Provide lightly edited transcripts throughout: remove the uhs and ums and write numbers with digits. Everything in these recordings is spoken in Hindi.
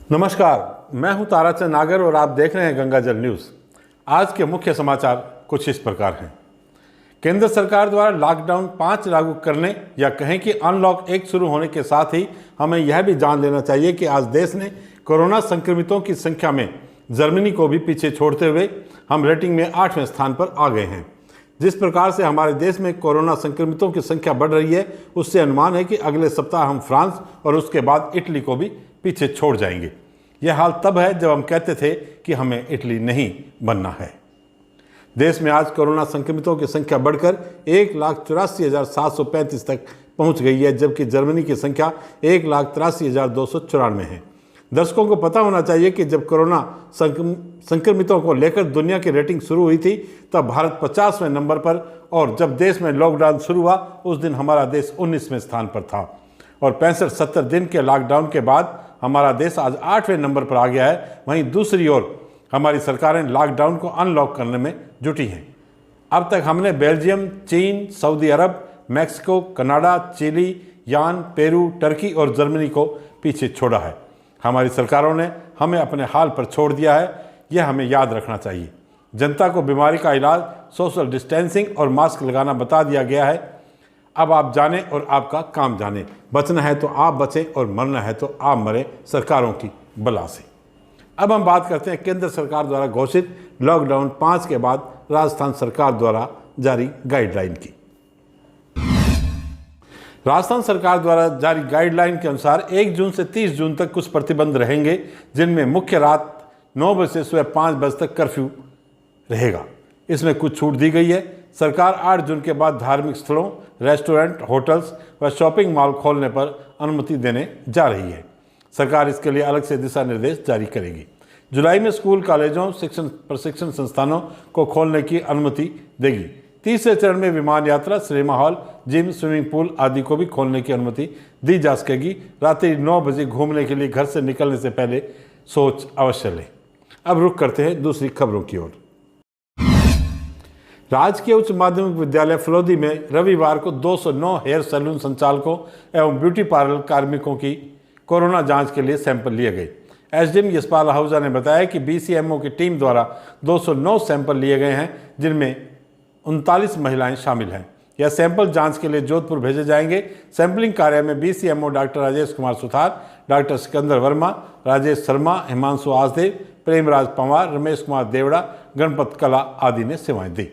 नमस्कार, मैं हूं ताराचंद नागर और आप देख रहे हैं गंगा जल न्यूज़। आज के मुख्य समाचार कुछ इस प्रकार हैं। केंद्र सरकार द्वारा लॉकडाउन 5 लागू करने या कहें कि अनलॉक 1 शुरू होने के साथ ही हमें यह भी जान लेना चाहिए कि आज देश ने कोरोना संक्रमितों की संख्या में जर्मनी को भी पीछे छोड़ते हुए हम रेटिंग में 8वें स्थान पर आ गए हैं। जिस प्रकार से हमारे देश में कोरोना संक्रमितों की संख्या बढ़ रही है, उससे अनुमान है कि अगले सप्ताह हम फ्रांस और उसके बाद इटली को भी पीछे छोड़ जाएंगे। यह हाल तब है जब हम कहते थे कि हमें इटली नहीं बनना है। देश में आज कोरोना संक्रमितों की संख्या बढ़कर 1,84,735 तक पहुंच गई है, जबकि जर्मनी की संख्या 1,83,294 है। दर्शकों को पता होना चाहिए कि जब कोरोना संक्रमितों को लेकर दुनिया की रेटिंग शुरू हुई थी तब भारत 50वें नंबर पर, और जब देश में लॉकडाउन शुरू हुआ उस दिन हमारा देश 19वें स्थान पर था। और 65-70 दिन के लॉकडाउन के बाद हमारा देश आज 8वें नंबर पर आ गया है। वहीं दूसरी ओर हमारी सरकारें लॉकडाउन को अनलॉक करने में जुटी हैं। अब तक हमने बेल्जियम, चीन, सऊदी अरब, मैक्सिको, कनाडा, चिली, यान, पेरू, टर्की और जर्मनी को पीछे छोड़ा है। हमारी सरकारों ने हमें अपने हाल पर छोड़ दिया है, यह हमें याद रखना चाहिए। जनता को बीमारी का इलाज सोशल डिस्टेंसिंग और मास्क लगाना बता दिया गया है। अब आप जानें और आपका काम जानें। बचना है तो आप बचें और मरना है तो आप मरें सरकारों की बला से। अब हम बात करते हैं केंद्र सरकार द्वारा घोषित लॉकडाउन 5 के बाद राजस्थान सरकार द्वारा जारी गाइडलाइन की। राजस्थान सरकार द्वारा जारी गाइडलाइन के अनुसार 1 जून से 30 जून तक कुछ प्रतिबंध रहेंगे, जिनमें मुख्य रात 9 बजे से सुबह 5 बजे तक कर्फ्यू रहेगा। इसमें कुछ छूट दी गई है। सरकार 8 जून के बाद धार्मिक स्थलों, रेस्टोरेंट, होटल्स व शॉपिंग मॉल खोलने पर अनुमति देने जा रही है। सरकार इसके लिए अलग से दिशा निर्देश जारी करेगी। जुलाई में स्कूल, कॉलेजों, प्रशिक्षण संस्थानों को खोलने की अनुमति देगी। तीसरे चरण में विमान यात्रा, cinema hall, gym, swimming pool आदि को भी खोलने की अनुमति दी जा सकेगी। रात्रि 9 बजे घूमने के लिए घर से निकलने से पहले सोच अवश्य लें। अब रुख करते हैं दूसरी खबरों की ओर। राजकीय उच्च माध्यमिक विद्यालय फलोदी में रविवार को 209 हेयर सैलून संचालकों एवं ब्यूटी पार्लर कार्मिकों की कोरोना जांच के लिए सैंपल लिए गए। एसडीएम यशपाल आहूजा ने बताया कि बीसीएमओ की टीम द्वारा 209 सैंपल लिए गए हैं, जिनमें 39 महिलाएं शामिल हैं। यह सैंपल जांच के लिए जोधपुर भेजे जाएंगे। सैंपलिंग कार्य में BCMO doctor Rajesh Kumar Suthar, doctor Sikandar Verma, Rajesh Sharma, Himanshu Asdev, Premraj Panwar, Ramesh Kumar Devda, Ganpat Kala आदि ने सेवाएं दी।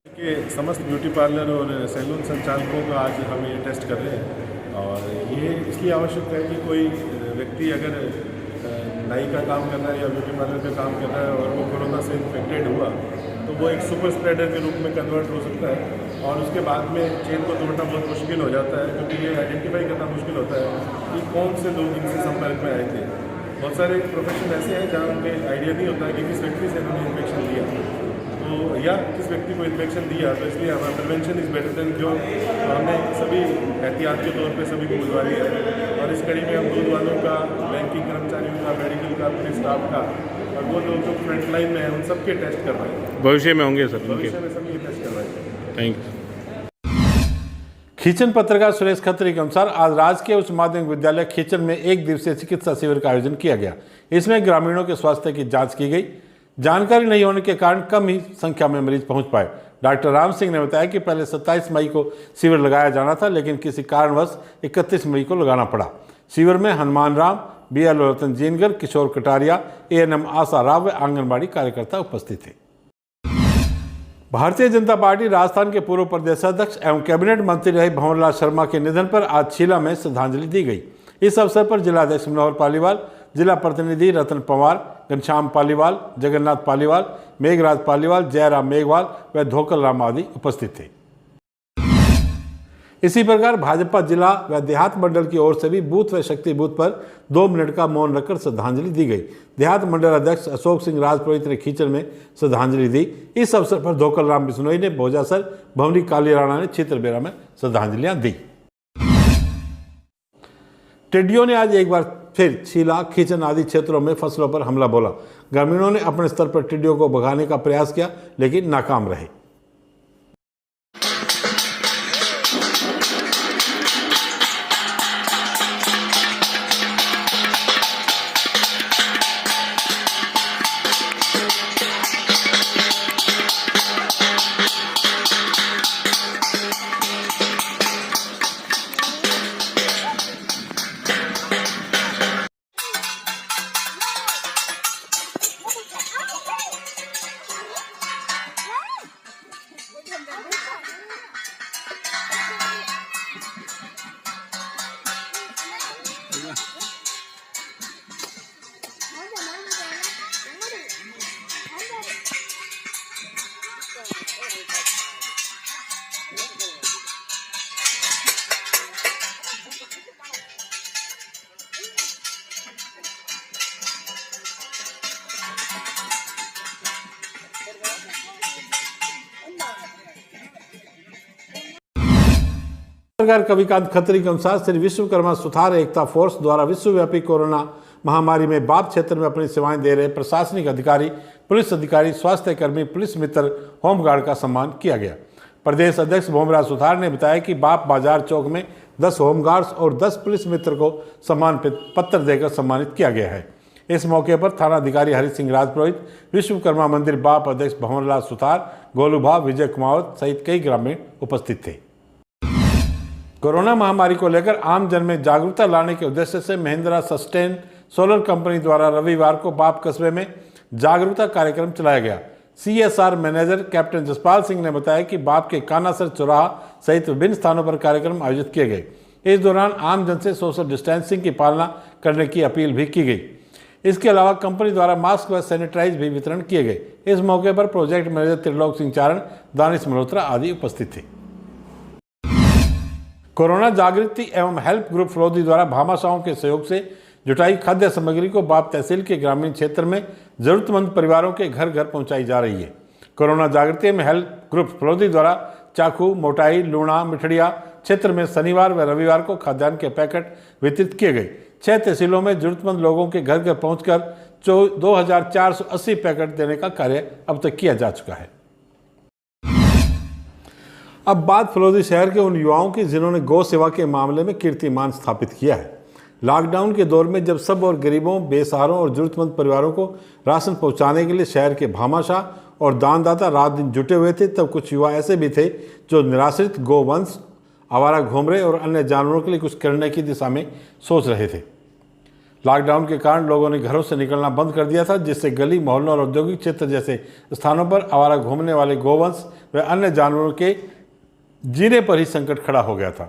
के समस्त ब्यूटी पार्लर और सैलून संचालकों का आज हम ये टेस्ट कर रहे हैं, और ये इसलिए आवश्यक है कि कोई व्यक्ति अगर नाई का काम कर रहा है या ब्यूटी पार्लर का काम कर रहा है और वो कोरोना से इन्फेक्टेड हुआ तो वो एक सुपर स्प्रेडर के रूप में कन्वर्ट हो सकता है, और उसके बाद में चेन को तोड़ना बहुत मुश्किल हो जाता है, क्योंकि ये आइडेंटिफाई करना मुश्किल होता है कि कौन से लोग इनसे संपर्क में आए थे। बहुत सारे प्रोफेशन ऐसे हैं जहाँ उनके आइडिया नहीं होता है कि किस व्यक्ति से इन्होंने इन्फेक्शन लिया तो या किस व्यक्ति को इन्फेक्शन दिया। तो इसलिए हमारा prevention is better than cure. हमने सभी एहतियात के तौर पे सभी को बुलवा लिया है, और इस कड़ी में हम दूध वालों का, बैंकिंग कर्मचारियों का, मेडिकल का, पुलिस स्टाफ का और वो लोग जो फ्रंट लाइन में हैं उन सबके टेस्ट करवाएंगे। भविष्य में होंगे सर, भविष्य में सभी टेस्ट करवाएंगे। Thank you. खींचन पत्रकार सुरेश खत्री के अनुसार आज राजकीय उच्च माध्यमिक विद्यालय खींचन में 1 दिवसीय चिकित्सा शिविर का आयोजन किया गया। इसमें ग्रामीणों के स्वास्थ्य की जाँच की गई। जानकारी नहीं होने के कारण कम ही संख्या में मरीज पहुंच पाए। डॉक्टर राम सिंह ने बताया कि पहले 27 मई को शिविर लगाया जाना था, लेकिन किसी कारणवश 31 मई को लगाना पड़ा। शिविर में हनुमान राम, बीएलओ रतन जीनगर, किशोर कटारिया, एएनएम आशा राव व आंगनबाड़ी कार्यकर्ता उपस्थित थे। भारतीय जनता पार्टी राजस्थान के पूर्व प्रदेशाध्यक्ष एवं कैबिनेट मंत्री रहे भंवरलाल शर्मा के निधन पर आज शिला में श्रद्धांजलि दी गई। इस अवसर पर जिलाध्यक्ष मनोहर पालीवाल, जिला प्रतिनिधि रतन पवार, घनश्याम पालीवाल, जगन्नाथ पालीवाल, मेघराज पालीवाल, जयराम मेघवाल व धोकल राम आदि उपस्थित थे। इसी प्रकार भाजपा जिला व देहात मंडल की ओर से भी बूथ व शक्ति बूथ पर 2 मिनट का मौन रखकर श्रद्धांजलि दी गई। देहात मंडल अध्यक्ष अशोक सिंह राजपुरोहित ने खींचन में श्रद्धांजलि दी। इस अवसर पर धोकल राम बिश्नोई ने भोजासर, भवनी काली राणा ने चित्रबेरा में श्रद्धांजलियां दी। टिड्डियों ने आज एक बार फिर शीला, खींचन आदि क्षेत्रों में फसलों पर हमला बोला। ग्रामीणों ने अपने स्तर पर टिड्डियों को भगाने का प्रयास किया, लेकिन नाकाम रहे। पत्रकार कविकांत खत्री के अनुसार श्री विश्वकर्मा सुथार एकता फोर्स द्वारा विश्वव्यापी कोरोना महामारी में बाप क्षेत्र में अपनी सेवाएं दे रहे प्रशासनिक अधिकारी, पुलिस अधिकारी, स्वास्थ्य कर्मी, पुलिस मित्र, होमगार्ड का सम्मान किया गया। प्रदेश अध्यक्ष भोमराज सुथार ने बताया कि बाप बाजार चौक में 10 होमगार्ड्स और 10 पुलिस मित्र को सम्मान पत्र देकर सम्मानित किया गया है। इस मौके पर थाना अधिकारी हरि सिंह राजपुरोहित, विश्वकर्मा मंदिर बाप अध्यक्ष भंवरलाल सुथार, गोलूभा, विजय कुमावत सहित कई ग्रामीण उपस्थित थे। कोरोना महामारी को लेकर आम जन में जागरूकता लाने के उद्देश्य से महिंद्रा सस्टेन सोलर कंपनी द्वारा रविवार को बाप कस्बे में जागरूकता कार्यक्रम चलाया गया। CSR manager captain Jaspal Singh ने बताया कि बाप के कानासर चौराहा सहित विभिन्न स्थानों पर कार्यक्रम आयोजित किए गए। इस दौरान आम जन से सोशल डिस्टेंसिंग की पालना करने की अपील भी की गई। इसके अलावा कंपनी द्वारा मास्क व सैनिटाइज भी वितरण किए गए। इस मौके पर प्रोजेक्ट मैनेजर त्रिलोक सिंह चारण, दानिश मल्होत्रा आदि उपस्थित थे। कोरोना जागृति एवं हेल्प ग्रुप फलोदी द्वारा भामाशाहों के सहयोग से जुटाई खाद्य सामग्री को बाप तहसील के ग्रामीण क्षेत्र में जरूरतमंद परिवारों के घर घर पहुंचाई जा रही है। कोरोना जागृति में हेल्प ग्रुप फलोदी द्वारा चाकू, मोटाई, लूणा, मिठड़िया क्षेत्र में शनिवार व रविवार को खाद्यान्न के पैकेट वितरित किए गए। 6 तहसीलों में जरूरतमंद लोगों के घर घर पहुंचकर 2480 पैकेट देने का कार्य अब तक किया जा चुका है। अब बात फलोदी शहर के उन युवाओं की जिन्होंने गौ सेवा के मामले में कीर्तिमान स्थापित किया है। लॉकडाउन के दौर में जब सब और गरीबों, बेसहारों और जरूरतमंद परिवारों को राशन पहुंचाने के लिए शहर के भामाशाह और दानदाता रात दिन जुटे हुए थे, तब कुछ युवा ऐसे भी थे जो निराश्रित गोवंश, आवारा घोंमरे और अन्य जानवरों के लिए कुछ करने की दिशा में सोच रहे थे। लॉकडाउन के कारण लोगों ने घरों से निकलना बंद कर दिया था, जिससे गली, मोहल्लों और औद्योगिक क्षेत्र जैसे स्थानों पर आवारा घूमने वाले गोवंश व अन्य जानवरों के जीने पर ही संकट खड़ा हो गया था।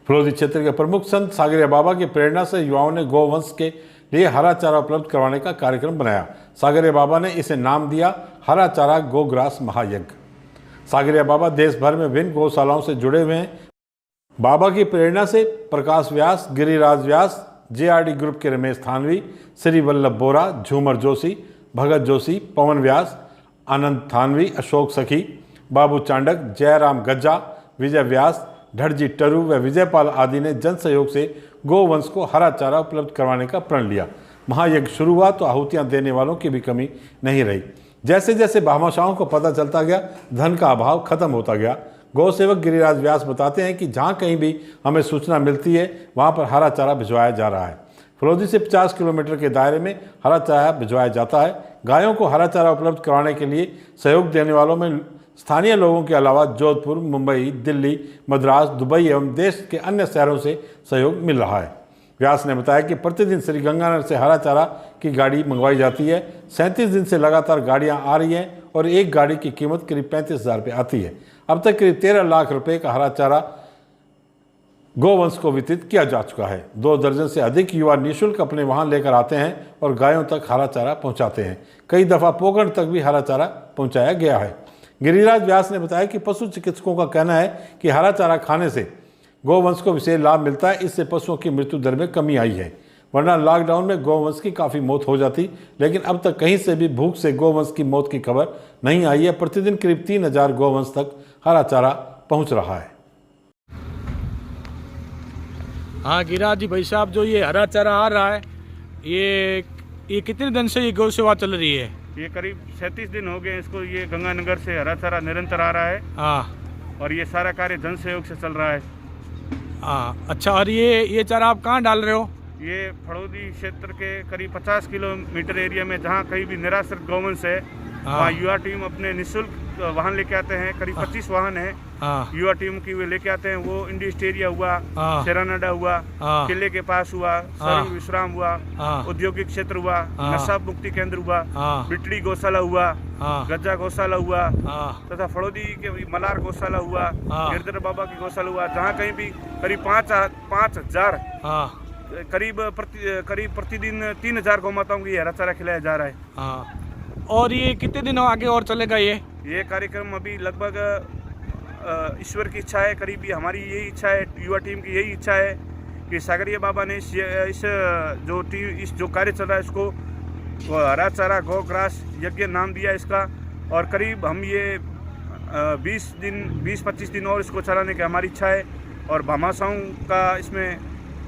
फलोदी क्षेत्र के प्रमुख संत सागरिया बाबा की प्रेरणा से युवाओं ने गोवंश के लिए हरा चारा उपलब्ध करवाने का कार्यक्रम बनाया। सागरिया बाबा ने इसे नाम दिया हरा चारा गोग्रास महायज्ञ। सागरिया बाबा देश भर में विभिन्न गौशालाओं से जुड़े हुए हैं। बाबा की प्रेरणा से प्रकाश व्यास, गिरिराज व्यास, JRD ग्रुप के रमेश थानवी, श्री वल्लभ बोरा, झूमर जोशी, भगत जोशी, पवन व्यास, आनंद थानवी, अशोक सखी, बाबू चांडक, जयराम गज्जा, विजय व्यास, ढड़जी टरू व विजयपाल आदि ने जन सहयोग से गोवंश को हरा चारा उपलब्ध करवाने का प्रण लिया। महायज्ञ शुरू हुआ तो आहुतियां देने वालों की भी कमी नहीं रही। जैसे जैसे भामाशाहों को पता चलता गया, धन का अभाव खत्म होता गया। गौ सेवक गिरिराज व्यास बताते हैं कि जहाँ कहीं भी हमें सूचना मिलती है वहाँ पर हरा चारा भिजवाया जा रहा है। फलोदी से 50 किलोमीटर के दायरे में हरा चारा भिजवाया जाता है। गायों को हरा चारा उपलब्ध कराने के लिए सहयोग देने वालों में स्थानीय लोगों के अलावा जोधपुर, मुंबई, दिल्ली, मद्रास, दुबई एवं देश के अन्य शहरों से सहयोग मिल रहा है। व्यास ने बताया कि प्रतिदिन श्री गंगानगर से हरा चारा की गाड़ी मंगवाई जाती है। 37 दिन से लगातार गाड़ियां आ रही हैं और एक गाड़ी की कीमत करीब 35,000 रुपये आती है। अब तक करीब 13 लाख रुपए का हरा चारा गोवंश को वितरित किया जा चुका है। 2 दर्जन से अधिक युवा निःशुल्क अपने वाहन लेकर आते हैं और गायों तक हरा चारा पहुँचाते हैं। कई दफ़ा पोखरण तक भी हरा चारा पहुँचाया गया है। गिरिराज व्यास ने बताया कि पशु चिकित्सकों का कहना है कि हरा चारा खाने से गोवंश को विशेष लाभ मिलता है। इससे पशुओं की मृत्यु दर में कमी आई है, वरना लॉकडाउन में गोवंश की काफ़ी मौत हो जाती, लेकिन अब तक कहीं से भी भूख से गोवंश की मौत की खबर नहीं आई है। प्रतिदिन करीब 3000 गोवंश तक हरा चारा पहुंच रहा है। हाँ गिरिराज जी भाई साहब, जो ये हरा चारा आ रहा है, ये कितने दिन से ये गौ सेवा चल रही है? ये करीब 37 दिन हो गए इसको। ये गंगानगर से हरा चारा निरंतर आ रहा है। हाँ, और ये सारा कार्य जन सहयोग से चल रहा है। हाँ अच्छा। और ये चारा आप कहाँ डाल रहे हो? ये फड़ौदी क्षेत्र के करीब 50 किलोमीटर एरिया में जहाँ कहीं भी निराश्रित गौवंश है, वहाँ युवा टीम अपने निःशुल्क वाहन लेके आते हैं। करीब 25 वाहन है युवा टीम की, वे लेके आते हैं। वो इंडस्ट्रिया हुआ, शेरानाडा हुआ, किले के पास हुआ, सर्व विश्राम हुआ, औद्योगिक क्षेत्र हुआ, नशा मुक्ति केंद्र हुआ, बिटली गौशाला हुआ, गज्जा गौशाला हुआ, तथा फड़ौदी के मलार गौशाला हुआ, गिरधर बाबा की गौशाला हुआ। जहाँ कहीं भी करीब 5,000 करीब प्रतिदिन 3000 गौ माताओं को ये हरा चारा खिलाया जा रहा है। और ये कितने दिनों आगे और चलेगा? ये कार्यक्रम अभी लगभग ईश्वर की इच्छा है, करीब हमारी यही इच्छा है, युवा टीम की यही इच्छा है कि सागरिया बाबा ने इस जो कार्य चल रहा है इसको हरा चारा गौ ग्रास यज्ञ नाम दिया इसका। और करीब हम ये 20-25 दिन और इसको चलाने की हमारी इच्छा है और भामाशाहों का इसमें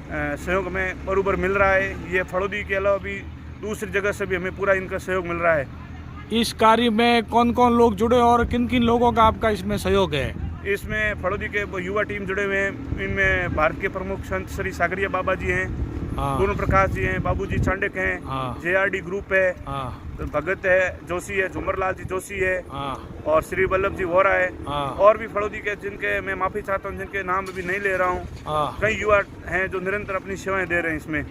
सहयोग हमें बराबर मिल रहा है। ये फड़ौदी के अलावा भी दूसरी जगह से भी हमें पूरा इनका सहयोग मिल रहा है। इस कार्य में कौन कौन लोग जुड़े और किन किन लोगों का आपका इसमें सहयोग है? इसमें फड़ौदी के युवा टीम जुड़े हुए हैं। इनमें भारत के प्रमुख संत श्री सागरिया बाबा जी हैं, पूर्ण प्रकाश जी हैं, बाबूजी चांडक हैं, JRD ग्रुप है, भगत है जोशी है, झुमरलाल जी जोशी है और श्री वल्लभ जी वोरा है और भी फड़ौदी के जिनके मैं माफ़ी चाहता हूँ, जिनके नाम अभी नहीं ले रहा हूँ। कई युवा हैं जो निरंतर अपनी सेवाएं दे रहे हैं इसमें।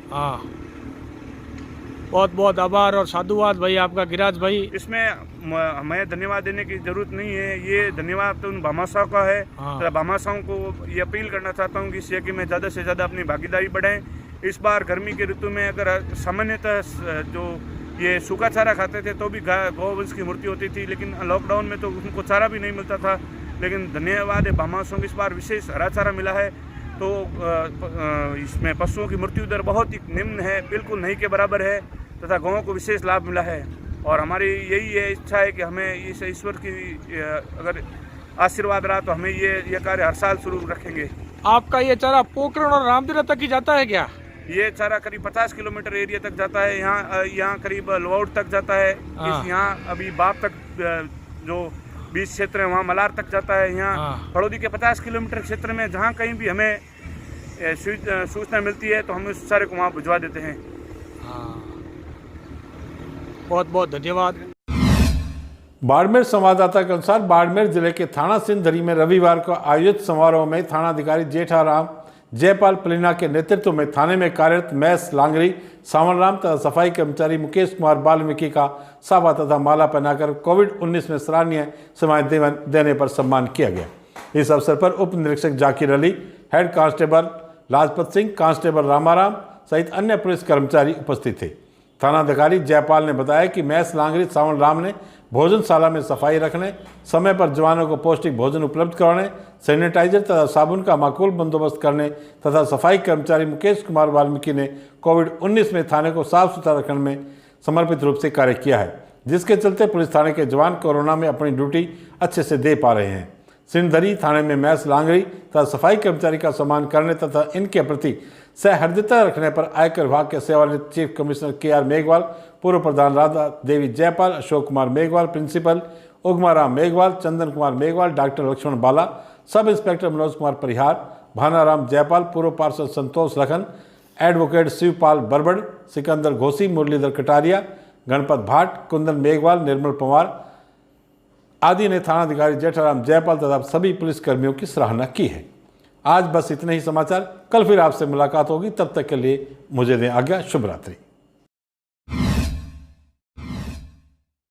बहुत बहुत आभार और साधुवाद भाई आपका गिराज भाई। इसमें हमें धन्यवाद देने की जरूरत नहीं है, ये धन्यवाद तो उन भामाशाहों का है। तो भामाशाहों को ये अपील करना चाहता हूँ कि इस यज्ञ में ज़्यादा से ज़्यादा अपनी भागीदारी बढ़ाएं। इस बार गर्मी के ऋतु में अगर सामान्यतः जो ये सूखा चारा खाते थे तो भी गौवंश की मृत्यु होती थी, लेकिन लॉकडाउन में तो उनको चारा भी नहीं मिलता था। लेकिन धन्यवाद है भामाशाहों को, इस बार विशेष हरा चारा मिला है तो इसमें पशुओं की मृत्यु दर बहुत ही निम्न है, बिल्कुल नहीं के बराबर है तथा गाँवों को विशेष लाभ मिला है। और हमारी यही है इच्छा है कि हमें इस ईश्वर की अगर आशीर्वाद रहा तो हमें ये कार्य हर साल शुरू रखेंगे। आपका ये चारा पोखरण और रामदीरा तक ही जाता है क्या? ये चारा करीब 50 किलोमीटर एरिया तक जाता है। यहाँ करीब लोआउट तक जाता है। यहाँ अभी बाप तक जो 20 क्षेत्र है वहाँ मलार तक जाता है। यहाँ फड़ौदी के 50 किलोमीटर क्षेत्र में जहाँ कहीं भी हमें सूचना मिलती है तो हम उस चारे को वहाँ भिजवा देते हैं। बहुत बहुत धन्यवाद। बाड़मेर संवाददाता के अनुसार बाड़मेर जिले के थाना सिंधरी में रविवार को आयोजित समारोह में थानाधिकारी जेठाराम जयपाल पलिना के नेतृत्व में थाने में कार्यरत मैस लांगरी, सावन राम तथा सफाई कर्मचारी मुकेश कुमार वाल्मीकि का सावा तथा माला पहनाकर कोविड-19 में सराहनीय सेवाएं देने पर सम्मान किया गया। इस अवसर पर उप निरीक्षक Zakir Ali, head constable Lajpat Singh, constable Ramaram सहित अन्य पुलिस कर्मचारी उपस्थित थे। थानाधिकारी जयपाल ने बताया कि मैस लांगरी सावन राम ने भोजनशाला में सफाई रखने, समय पर जवानों को पौष्टिक भोजन उपलब्ध कराने, सैनिटाइजर तथा साबुन का माकूल बंदोबस्त करने तथा सफाई कर्मचारी मुकेश कुमार वाल्मीकि ने कोविड-19 में थाने को साफ सुथरा रखने में समर्पित रूप से कार्य किया है, जिसके चलते पुलिस थाने के जवान कोरोना में अपनी ड्यूटी अच्छे से दे पा रहे हैं। सिंधरी थाने में मैस लांगरी तथा सफाई कर्मचारी का सम्मान करने तथा इनके प्रति सहृदयता रखने पर आयकर विभाग के सेवानिवृत्त चीफ कमिश्नर KR मेघवाल, पूर्व प्रधान राधा देवी जयपाल, अशोक कुमार मेघवाल, प्रिंसिपल उगमाराम मेघवाल, चंदन कुमार मेघवाल, डॉक्टर लक्ष्मण बाला, सब इंस्पेक्टर मनोज कुमार परिहार, भानाराम जयपाल, पूर्व पार्षद संतोष लखन, एडवोकेट शिवपाल बरबड़, सिकंदर घोसी, मुरलीधर कटारिया, गणपत भाट, कुंदन मेघवाल, निर्मल पवार आदि ने थानाधिकारी जेठाराम जयपाल तथा सभी पुलिसकर्मियों की सराहना की है। आज बस इतने ही समाचार, कल फिर आपसे मुलाकात होगी, तब तक के लिए मुझे दें आज्ञा। शुभ रात्रि।